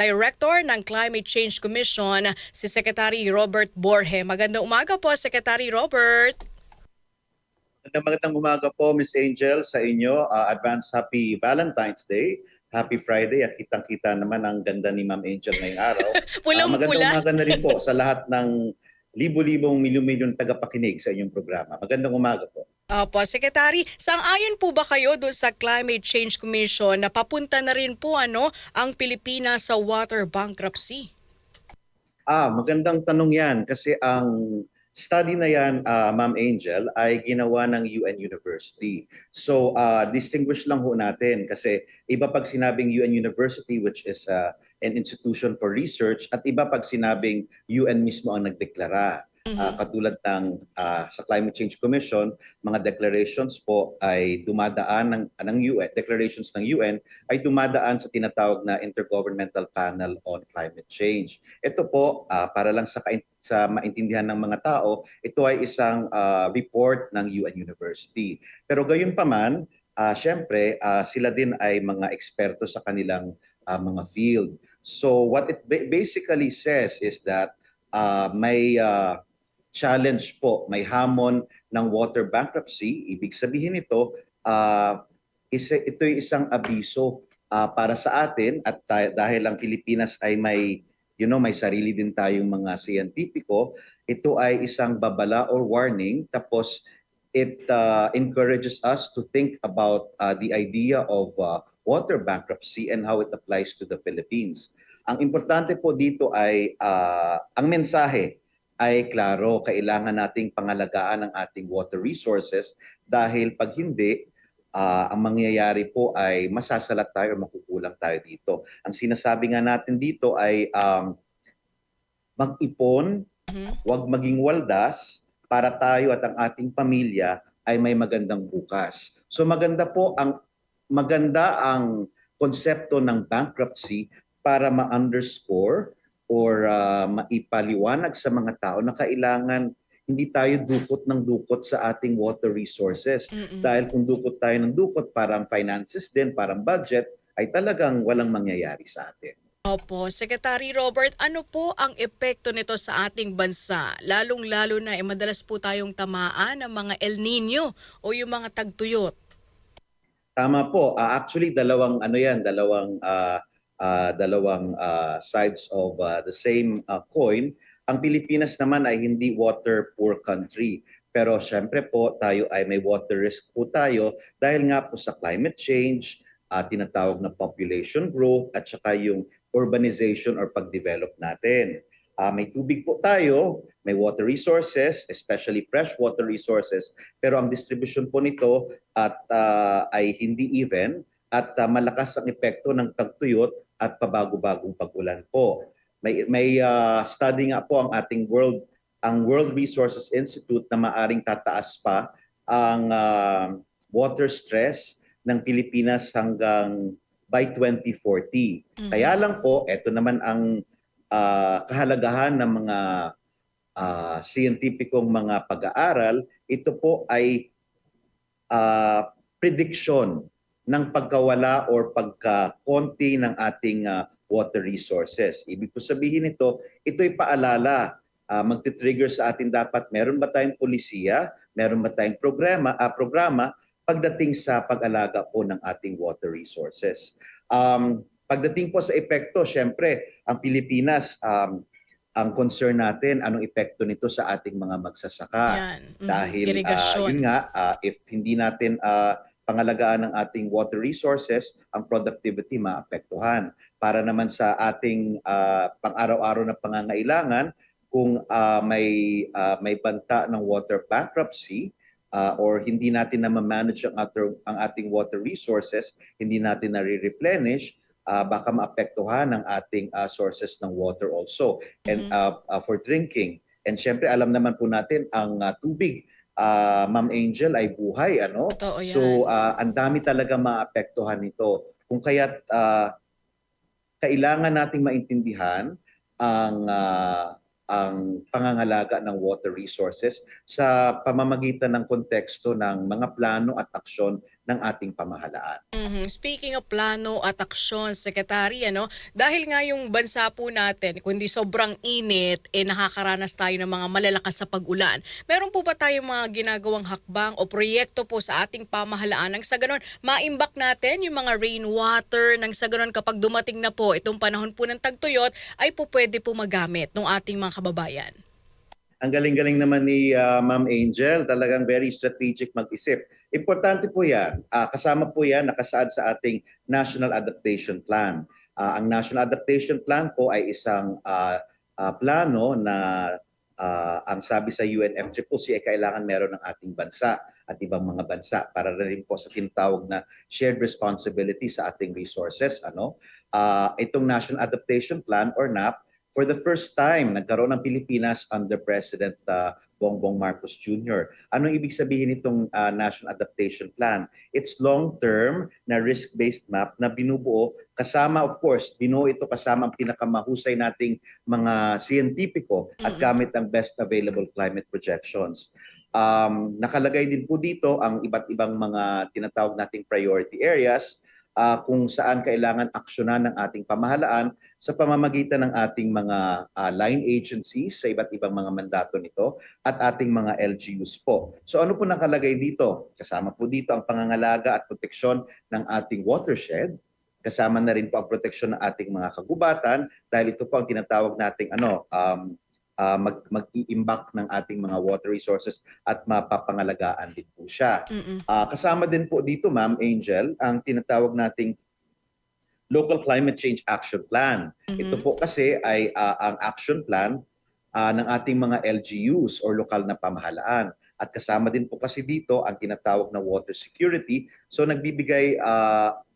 Director ng Climate Change Commission, si Secretary Robert Borge. Magandang umaga po, Secretary Robert. Magandang umaga po, Miss Angel, sa inyo. Advance Happy Valentine's Day. Happy Friday. At kitang-kita naman ang ganda ni Ma'am Angel ngayong araw. Magandang Pulang-pula. umaga na rin po sa lahat ng libo-libong milyon-milyon tagapakinig sa inyong programa. Magandang umaga po. Opo, Secretary, sang-ayon po ba kayo doon sa Climate Change Commission na papunta na rin po ang Pilipinas sa water bankruptcy? Magandang tanong yan kasi ang study na yan, Ma'am Angel, ay ginawa ng UN University. So, distinguish lang ho natin kasi iba pag sinabing UN University, which is an institution for research, at iba pag sinabing UN mismo ang nagdeklara. Katulad ng sa Climate Change Commission, mga declarations po ay dumadaan ng UN, declarations ng UN ay dumadaan sa tinatawag na Intergovernmental Panel on Climate Change. Ito po, para lang sa maintindihan ng mga tao, ito ay isang report ng UN University. Pero gayon pa man, syempre, sila din ay mga eksperto sa kanilang mga field. So what it basically says is that may challenge po, may hamon ng water bankruptcy. Ibig sabihin ito, ito'y isang abiso para sa atin at dahil ang Pilipinas ay may sarili din tayong mga siyentipiko, ito ay isang babala or warning. Tapos it encourages us to think about the idea of water bankruptcy and how it applies to the Philippines. Ang importante po dito ay ang mensahe ay klaro, kailangan nating pangalagaan ang ating water resources dahil pag hindi, ang mangyayari po ay masasalat tayo o makukulang tayo dito. Ang sinasabi nga natin dito ay mag-ipon, huwag maging waldas para tayo at ang ating pamilya ay may magandang bukas. So maganda ang konsepto ng bankruptcy para ma-underscore or maipaliwanag sa mga tao na kailangan hindi tayo dukot ng dukot sa ating water resources. Dahil kung dukot tayo ng dukot, parang finances din, parang budget, ay talagang walang mangyayari sa atin. Opo, Secretary Robert, ano po ang epekto nito sa ating bansa? Lalong-lalo na madalas po tayong tamaan ng mga El Nino o yung mga tagtuyot. Tama po. Actually, dalawang sides of the same coin. Ang Pilipinas naman ay hindi water poor country. Pero syempre po tayo ay may water risk po tayo dahil nga po sa climate change, tinatawag na population growth at saka yung urbanization or pag-develop natin. May tubig po tayo, may water resources, especially fresh water resources, pero ang distribution po nito ay hindi even at malakas ang epekto ng tagtuyot at pabago-bagong pag-ulan po. May study nga po ang World Resources Institute na maaring tataas pa ang water stress ng Pilipinas hanggang by 2040. Kaya lang po, ito naman ang kahalagahan ng mga siyentipikong mga pag-aaral. Ito po ay prediction ng pagkawala or pagkakonti ng ating water resources. Ibig po sabihin ito'y paalala, magti-trigger sa atin dapat meron ba tayong polisiya, meron ba tayong programa pagdating sa pag-alaga po ng ating water resources. Pagdating po sa epekto, syempre, ang Pilipinas, ang concern natin, anong epekto nito sa ating mga magsasaka. Dahil yun nga, if hindi natin pangalagaan ng ating water resources, ang productivity maapektuhan. Para naman sa ating pang-araw-araw na pangangailangan, kung may banta ng water bankruptcy, or hindi natin na ma-manage ang ating water resources, hindi natin na-replenish, baka maapektuhan ng ating sources ng water also and for drinking. And syempre alam naman po natin ang tubig, Ma'am Angel, ay buhay, ano? Totoo yan. So ang dami talaga maapektuhan nito. Kung kaya't kailangan nating maintindihan ang pangangalaga ng water resources sa pamamagitan ng konteksto ng mga plano at aksyon ng ating pamahalaan. Speaking of plano at aksyon, Secretary, dahil nga yung bansa po natin, kundi sobrang init, nakakaranas tayo ng mga malalakas sa pag-ulan. Meron po ba tayong mga ginagawang hakbang o proyekto po sa ating pamahalaan nang sa ganon maimbak natin yung mga rainwater nang sa ganon kapag dumating na po itong panahon po ng tagtuyot ay po pwede po magamit ng ating mga kababayan? Ang galing-galing naman ni Ma'am Angel, talagang very strategic mag-isip. Importante po yan. Kasama po yan, nakasaad sa ating National Adaptation Plan. Ang National Adaptation Plan po ay isang plano na ang sabi sa UNFCCC ay kailangan meron ng ating bansa at ibang mga bansa para rin po sa tinatawag na shared responsibility sa ating resources. Itong National Adaptation Plan or NAP, for the first time, nagkaroon ng Pilipinas under President Bongbong Marcos Jr. Anong ibig sabihin nitong National Adaptation Plan? It's long-term na risk-based map na binubuo kasama, of course, binuo ito kasama ang pinakamahusay nating mga siyentipiko at gamit ang best available climate projections. Nakalagay din po dito ang iba't ibang mga tinatawag nating priority areas kung saan kailangan aksyonan ng ating pamahalaan sa pamamagitan ng ating mga line agencies sa iba't ibang mga mandato nito at ating mga LGUs po. So ano po nakalagay dito? Kasama po dito ang pangangalaga at proteksyon ng ating watershed. Kasama na rin po ang proteksyon ng ating mga kagubatan dahil ito po ang tinatawag nating mag-iimbak ng ating mga water resources at mapapangalagaan din po siya. Kasama din po dito, Ma'am Angel, ang tinatawag nating Local Climate Change Action Plan. Ito po kasi ay ang action plan ng ating mga LGUs or lokal na pamahalaan. At kasama din po kasi dito ang tinatawag na water security. So nagbibigay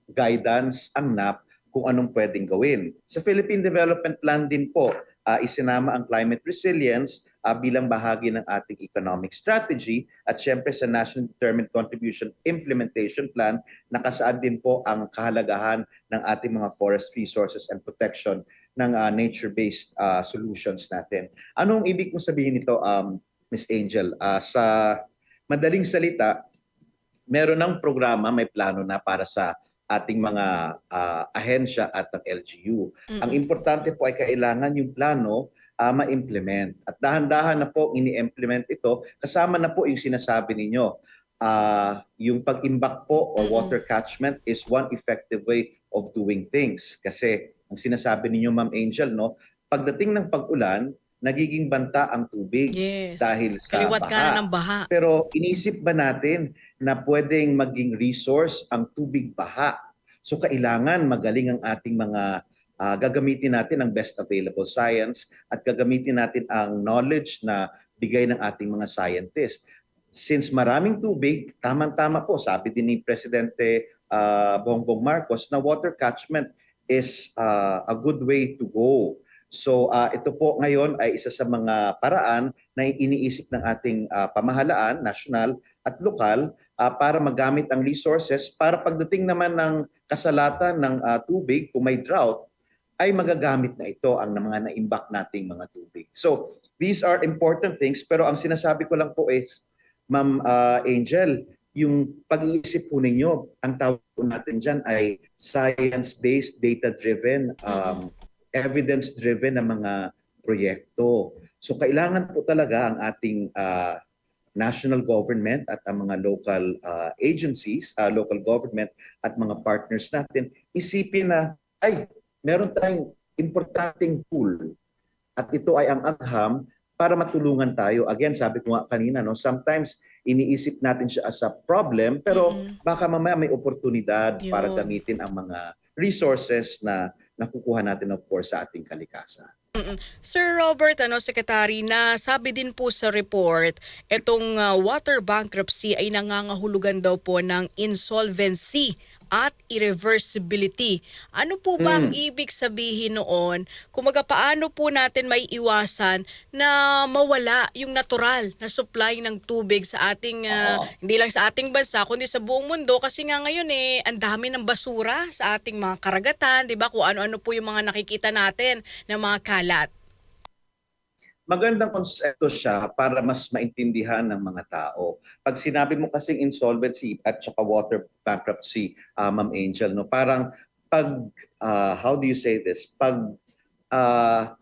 guidance ang NAP kung anong pwedeng gawin. Sa Philippine Development Plan din po, isinama ang climate resilience bilang bahagi ng ating economic strategy at syempre sa National Determined Contribution Implementation Plan, nakasaad din po ang kahalagahan ng ating mga forest resources and protection ng nature-based solutions natin. Anong ibig kong sabihin nito, Ms. Angel? Sa madaling salita, meron ng programa, may plano na para sa ating mga ahensya at ng LGU. Ang importante po ay kailangan yung plano ma-implement. At dahan-dahan na po ini-implement ito, kasama na po yung sinasabi ninyo. Yung pag-imbak po or water catchment is one effective way of doing things. Kasi ang sinasabi ninyo, Ma'am Angel, pagdating ng pag-ulan, nagiging banta ang tubig dahil sa Kaliwat kanan ng baha. Pero inisip ba natin na pwedeng maging resource ang tubig baha? So kailangan magaling ang ating mga gagamitin natin ang best available science at gagamitin natin ang knowledge na bigay ng ating mga scientists. Since maraming tubig, tamang-tama po, sabi din ni Presidente Bongbong Marcos na water catchment is a good way to go. So ito po ngayon ay isa sa mga paraan na iniisip ng ating pamahalaan, national at lokal, para magamit ang resources para pagdating naman ng kasalatan ng tubig, kung may drought, ay magagamit na ito ang mga naimbak nating mga tubig. So these are important things, pero ang sinasabi ko lang po is, Ma'am Angel, yung pag-iisip po ninyo, ang tawag po natin dyan ay science-based, data-driven, evidence-driven na mga proyekto. So kailangan po talaga ang ating national government at ang mga local agencies, local government at mga partners natin, isipin na, ay, meron tayong importanteng tool at ito ay ang agham para matulungan tayo. Again, sabi ko nga kanina, sometimes iniisip natin siya as a problem, pero baka mamaya may oportunidad para gamitin ang mga resources na nakukuha natin of course sa ating kalikasan. Sir Robert, Secretary, na sabi din po sa report, itong water bankruptcy ay nangangahulugan daw po ng insolvency at irreversibility. Ano po ba ang ibig sabihin noon? Kumaga, paano po natin may iwasan na mawala yung natural na supply ng tubig sa ating, hindi lang sa ating bansa, kundi sa buong mundo? Kasi nga ngayon ang dami ng basura sa ating mga karagatan, di ba? Kung ano-ano po yung mga nakikita natin na mga kalat. magandang konsepto siya para mas maintindihan ng mga tao. Pag sinabi mo kasing insolvency at saka water bankruptcy, Ma'am Angel, no, parang pag, how do you say this? Pag ah,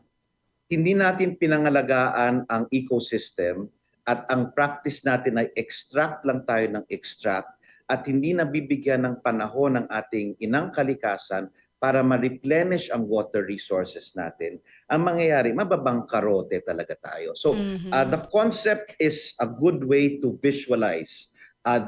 hindi natin pinangalagaan ang ecosystem at ang practice natin ay extract lang tayo ng extract at hindi nabibigyan ng panahon ng ating inang kalikasan para ma-replenish ang water resources natin, ang mangyayari, mababangkarote talaga tayo. So, Mhm. the concept is a good way to visualize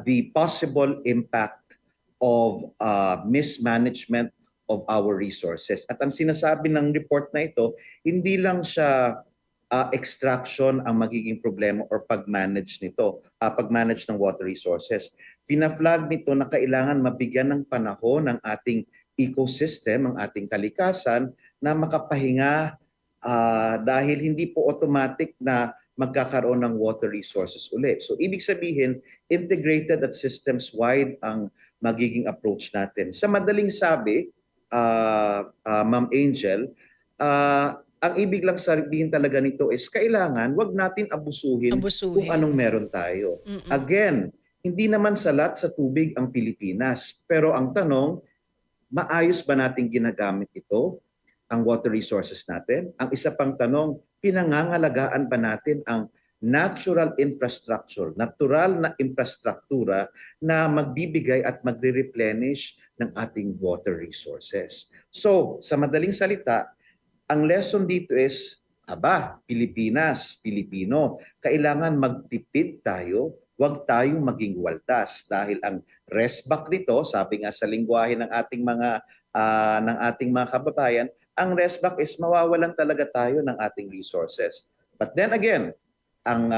the possible impact of mismanagement of our resources. At ang sinasabi ng report na ito, hindi lang siya extraction ang magiging problema or pag-manage nito, pag-manage ng water resources. Fina-flag nito na kailangan mabigyan ng panahon ng ating ecosystem, ang ating kalikasan na makapahinga dahil hindi po automatic na magkakaroon ng water resources ulit. So ibig sabihin, integrated at systems-wide ang magiging approach natin. Sa madaling sabi, Ma'am Angel, ang ibig lang sabihin talaga nito is kailangan wag natin abusuhin kung Abusuhin. anong meron tayo. Mm. Again, hindi naman salat sa tubig ang Pilipinas. Pero ang tanong, maayos ba natin ginagamit ito, ang water resources natin? Ang isa pang tanong, pinangangalagaan ba natin ang natural infrastructure, natural na infrastruktura na magbibigay at magre-replenish ng ating water resources? So, sa madaling salita, ang lesson dito is, Pilipinas, Pilipino, kailangan magtipid tayo, huwag tayong maging waldas dahil ang resback nito, sabi nga sa lingwahe ng ating mga kababayan, ang resback is mawawalan talaga tayo ng ating resources. But then again, ang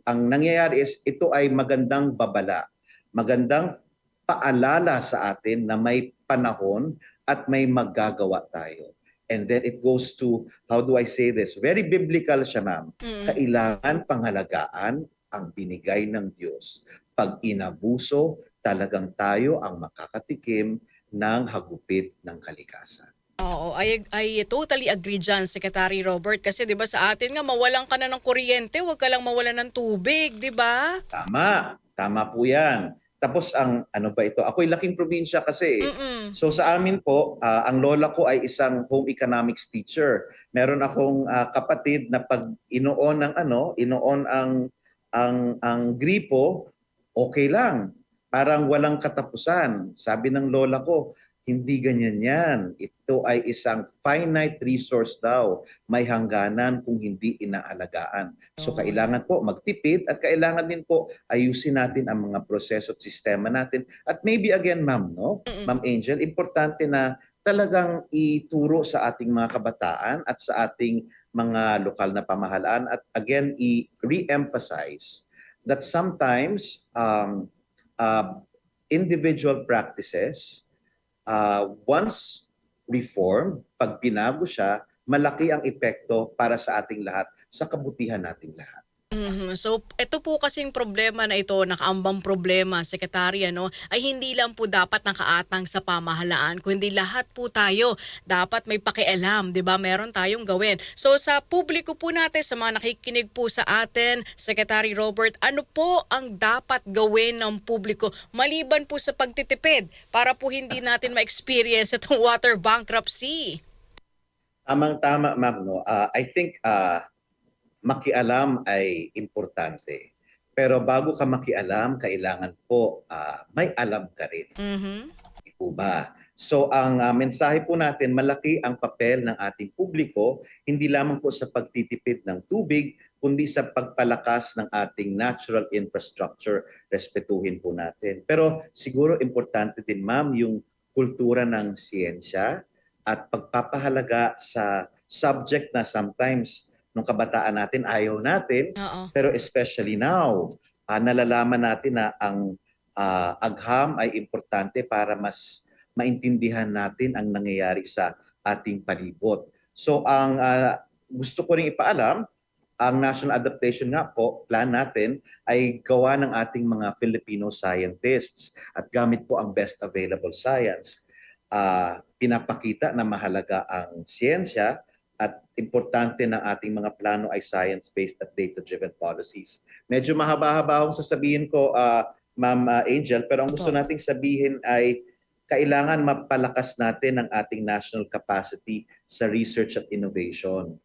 nangyayari is ito ay magandang babala, magandang paalala sa atin na may panahon at may magagawa tayo. And then it goes to, how do I say this? Very biblical siya, ma'am. Mm. Kailangan pangalagaan ang binigay ng Diyos. Pag inabuso, talagang tayo ang makakatikim ng hagupit ng kalikasan. Oo, I totally agree diyan, Secretary Robert, kasi 'di ba sa atin nga mawalan ka na ng kuryente, 'wag ka lang mawalan ng tubig, 'di ba? Tama, tama po yan. Tapos ang ano ba ito? Ako'y laking probinsya kasi. Mm. So sa amin po, ang lola ko ay isang home economics teacher. Meron akong kapatid na pag inoon ng inoon ang gripo, okay lang. Parang walang katapusan. Sabi ng lola ko, hindi ganyan yan. Ito ay isang finite resource daw. May hangganan kung hindi inaalagaan. So Yun. kailangan po magtipid at kailangan din po ayusin natin ang mga proseso at sistema natin. At maybe again, ma'am, no? Mm. Ma'am Angel, importante na talagang ituro sa ating mga kabataan at sa ating mga lokal na pamahalaan at again, i-re-emphasize that sometimes uh, individual practices, once reformed, pag binago siya, malaki ang epekto para sa ating lahat, sa kabutihan nating lahat. Mhm. So, ito po kasing problema na ito, nakaambang problema, Sekretary, ano, ay hindi lang po dapat nakaatang sa pamahalaan, kundi lahat po tayo dapat may pakialam, 'di ba? Meron tayong gawin. So, sa publiko po natin, sa mga nakikinig po sa atin, Secretary Robert, ano po ang dapat gawin ng publiko maliban po sa pagtitipid para po hindi natin ma-experience itong water bankruptcy? Tamang-tama, ma'am, no? I think makialam ay importante. Pero bago ka makialam, kailangan po may alam ka rin. Mhm. Di po ba? So ang mensahe po natin, malaki ang papel ng ating publiko, hindi lamang po sa pagtitipid ng tubig, kundi sa pagpalakas ng ating natural infrastructure, respetuhin po natin. Pero siguro importante din, ma'am, yung kultura ng siyensya at pagpapahalaga sa subject na sometimes nung kabataan natin ayaw natin, Oo. pero especially now, nalalaman natin na ang agham ay importante para mas maintindihan natin ang nangyayari sa ating palibot. So ang gusto ko ring ipaalam, ang National Adaptation nga po, plan natin, ay gawa ng ating mga Filipino scientists at gamit po ang best available science. Pinapakita na mahalaga ang siyensya at importante ng ating mga plano ay science-based at data-driven policies. Medyo mahaba-haba akong sasabihin ko, Ma'am Angel, pero ang gusto Opo. nating sabihin ay kailangan mapalakas natin ang ating national capacity sa research at innovation.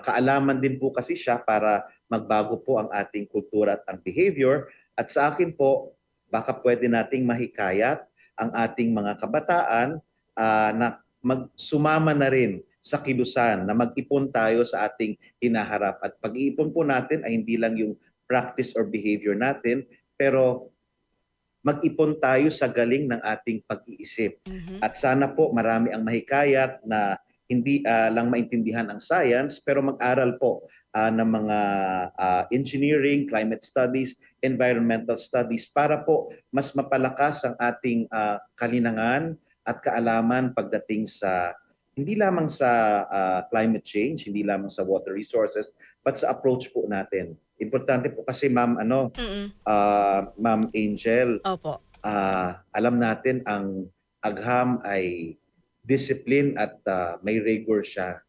Kaalaman din po kasi siya para magbago po ang ating kultura at ang behavior. At sa akin po, baka pwede nating mahikayat ang ating mga kabataan na sumama na rin sa kilusan, na mag-ipon tayo sa ating hinaharap. At pag-iipon po natin ay hindi lang yung practice or behavior natin, pero mag-ipon tayo sa galing ng ating pag-iisip. Mhm. At sana po marami ang mahikayat na hindi lang maintindihan ang science, pero mag-aral po ng mga engineering, climate studies, environmental studies para po mas mapalakas ang ating kalinangan at kaalaman pagdating sa hindi lamang sa climate change, hindi lamang sa water resources, but sa approach po natin. Importante po kasi Mm. Ma'am Angel, Opo. alam natin ang agham ay discipline at may rigor siya.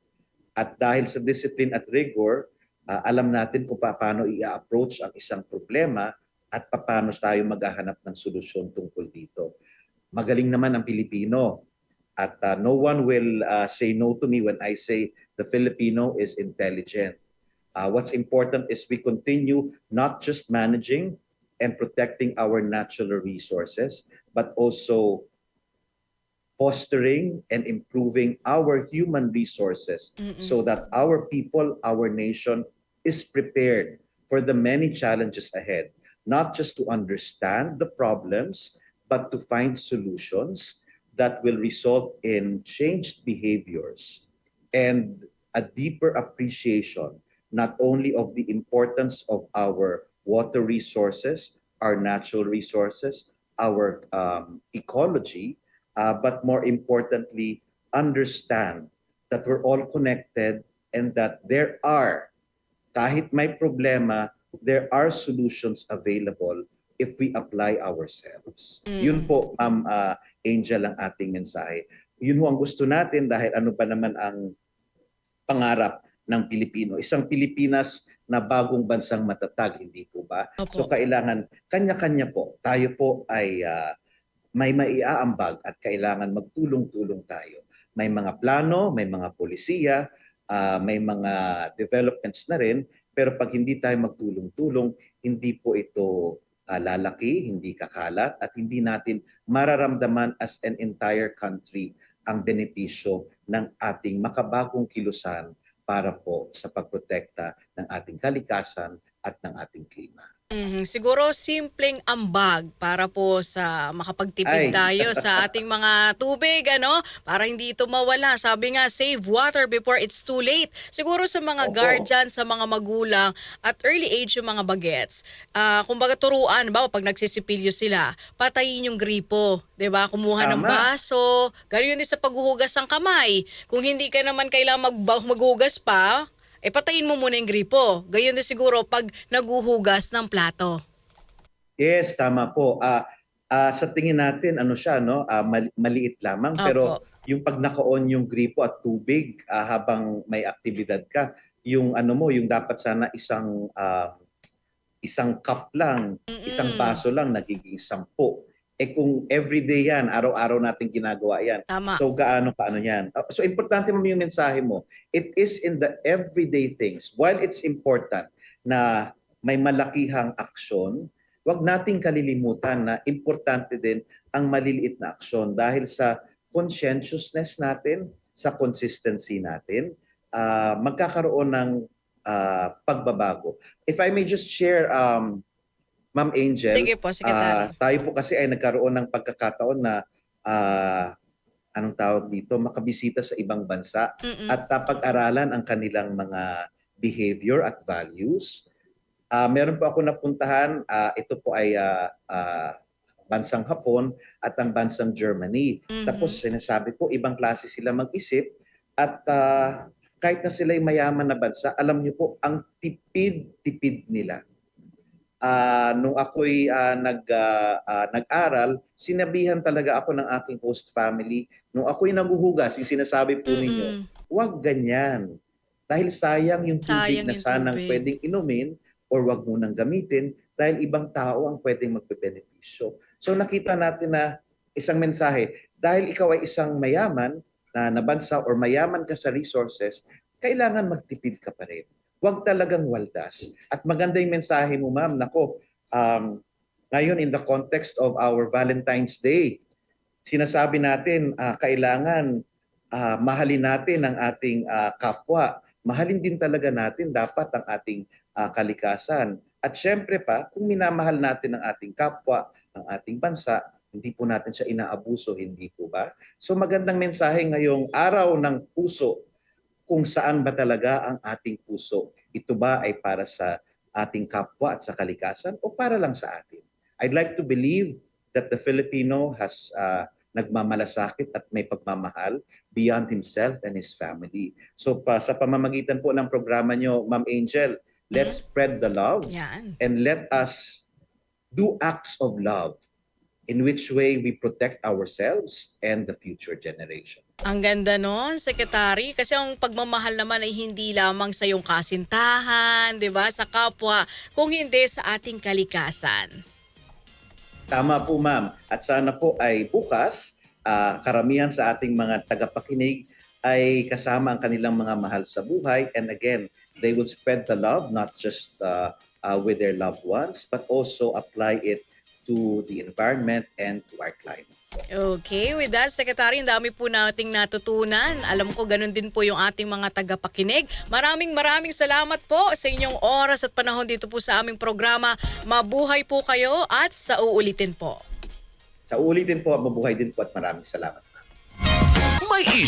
At dahil sa discipline at rigor, alam natin kung paano i-approach ang isang problema at paano tayo maghahanap ng solusyon tungkol dito. Magaling naman ang Pilipino at no one will say no to me when I say the Filipino is intelligent. What's important is we continue not just managing and protecting our natural resources, but also fostering and improving our human resources Mm. so that our people, our nation is prepared for the many challenges ahead, not just to understand the problems, but to find solutions that will result in changed behaviors and a deeper appreciation not only of the importance of our water resources, our natural resources, our ecology, but more importantly, understand that we're all connected and that kahit may problema, there are solutions available if we apply ourselves. Yun Mm. po, Ma'am Angel, ang ating mensahe. Yun ho ang gusto natin dahil ano pa naman ang pangarap ng Pilipino. Isang Pilipinas na bagong bansang matatag, hindi po ba? So Opo. kailangan kanya-kanya po. Tayo po ay may maiaambag at kailangan magtulong-tulong tayo. May mga plano, may mga polisiya, may mga developments na rin, pero pag hindi tayo magtulong-tulong, hindi po ito lalaki, hindi kakalat, at hindi natin mararamdaman as an entire country ang benepisyo ng ating makabagong kilusan para po sa pagprotekta ng ating kalikasan at ng ating klima. Mhm, siguro simpleng ambag para po sa makapagtipid Ay, tayo sa ating mga tubig ano, para hindi ito mawala. Sabi nga, save water before it's too late. Siguro sa mga opo, guardian, sa mga magulang at early age yung mga bagets. Kumbaga turuan, ba pag nagsisipilyo sila, patayin yung gripo, 'di ba? Kumuha ng tama. baso, ganyan din sa paghuhugas ng kamay. Kung hindi ka naman kailangan maghugas pa, patayin mo muna yung gripo. Gayon din siguro pag naguhugas ng plato. Yes, tama po. Sa tingin natin, ano siya, no? Maliit lamang, Opo. pero yung pag naka-on yung gripo at tubig habang may aktibidad ka, yung ano mo, yung dapat sana isang cup lang, isang Mm. baso lang, nagiging 10. Kung everyday yan, araw-araw natin ginagawa yan, Tama. so gaano paano yan? So importante mo yung mensahe mo. It is in the everyday things. While it's important na may malakihang aksyon, wag nating kalilimutan na importante din ang maliliit na aksyon dahil sa conscientiousness natin, sa consistency natin, magkakaroon ng pagbabago. If I may just share, Ma'am Angel, Sige po, Secretary. tayo po kasi ay nagkaroon ng pagkakataon na anong tawag dito, makabisita sa ibang bansa Mm. at pag-aralan ang kanilang mga behavior at values. Meron po ako napuntahan, ito po ay bansang Hapon at ang bansang Germany. Tapos Mhm. sinasabi ko, ibang klase sila mag-isip at kahit na sila ay mayaman na bansa, alam niyo po, ang tipid-tipid nila. Nung ako'y nag-aral, sinabihan talaga ako ng aking host family, nung ako'y naguhugas, yung sinasabi po ninyo, Mm. huwag ganyan. Dahil sayang yung tubig Sayang na yung sanang tubig. pwedeng inumin or wag munang gamitin dahil ibang tao ang pwedeng magbebenepisyo. So nakita natin na isang mensahe, dahil ikaw ay isang mayaman na bansa or mayaman ka sa resources, kailangan magtipid ka pa rin. Huwag talagang waldas. At maganda yung mensahe mo, ma'am. Nako, ngayon in the context of our Valentine's Day, sinasabi natin kailangan mahalin natin ang ating kapwa. Mahalin din talaga natin dapat ang ating kalikasan. At syempre pa, kung minamahal natin ang ating kapwa, ang ating bansa, hindi po natin siya inaabuso, hindi po ba? So magandang mensahe ngayong araw ng puso, kung saan ba talaga ang ating puso. Ito ba ay para sa ating kapwa at sa kalikasan o para lang sa atin? I'd like to believe that the Filipino has nagmamalasakit at may pagmamahal beyond himself and his family. So sa pamamagitan po ng programa nyo, Ma'am Angel, let's spread the love Yan. and let us do acts of love in which way we protect ourselves and the future generation. Ang ganda nun, Secretary, kasi ang pagmamahal naman ay hindi lamang sa iyong kasintahan, 'di ba, sa kapwa, kung hindi sa ating kalikasan. Tama po, ma'am. At sana po ay bukas, karamihan sa ating mga tagapakinig ay kasama ang kanilang mga mahal sa buhay. And again, they will spread the love not just with their loved ones, but also apply it to the environment and to our climate. Okay, with that, Secretary, ang dami po nating natutunan. Alam ko, ganun din po yung ating mga tagapakinig. Maraming salamat po sa inyong oras at panahon dito po sa aming programa. Mabuhay po kayo at sa uulitin po. Sa ulitin po, mabuhay din po at maraming salamat. May